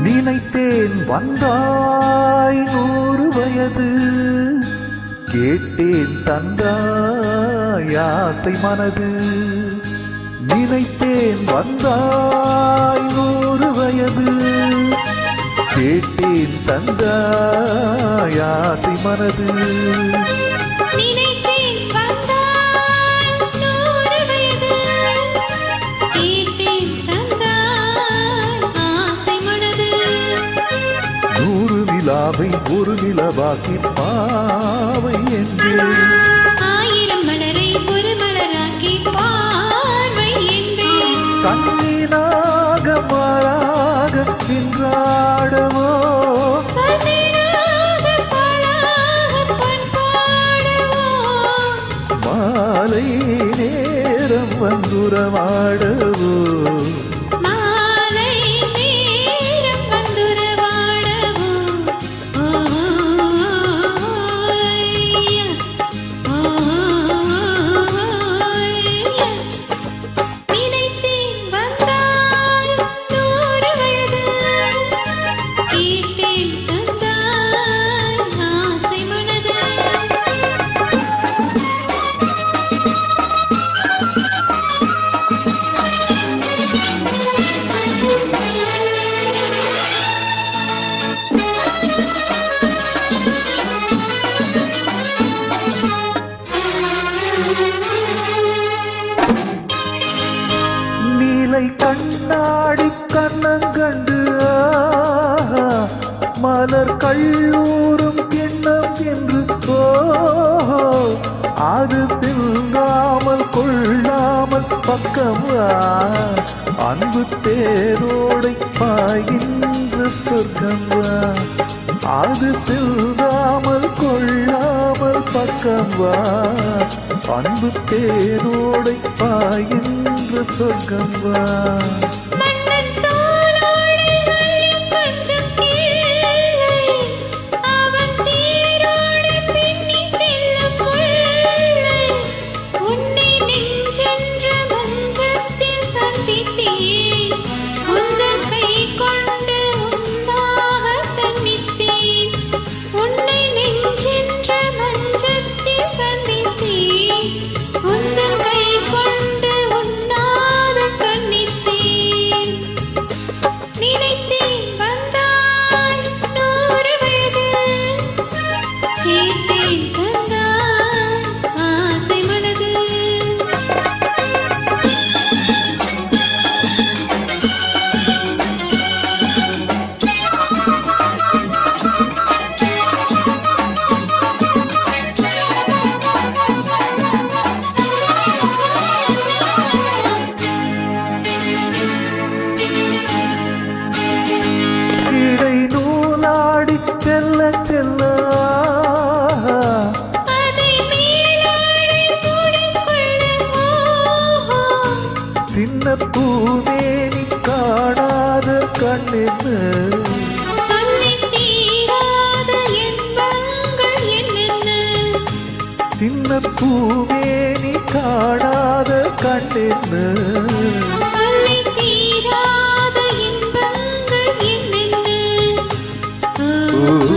நினைத்தேன் வந்தாய் 100 வயது, கேட்டேன் தந்தாய் ஆசை மனது. நினைத்தேன் வந்தாய் 100 வயது, கேட்டேன் தந்தாய் ஆசை மனது. நிலாவை ஒரு நிலவாக்கி பாவை என்று, 1000 மலரை ஒரு மலராக்கி பார்வை என்பேன். கண்ணீனாக மாறாக நின்றாடவோ, மாலை நேரம் வந்துரமாடவோ, கண்ணாடி கண்ணங்கண்டு மலர் கல்லூரும் கிண்ணம் என்று, அது சிந்தாமல் கொள்ளாமல் பக்கம் அன்பு தேரோடை பாய்கின்ற சொர்க்கம், அது சிந்தாமல் கொள்ளாமல் பக்கம் அன்பு தேரோடை பாய்கின்ற சொர்க்கம். செல்ல செல்ல சின்ன பூமேனி காணாத கண்ணென்னு, சின்ன பூமேனி காணாத கண்ணென்னு, ooh.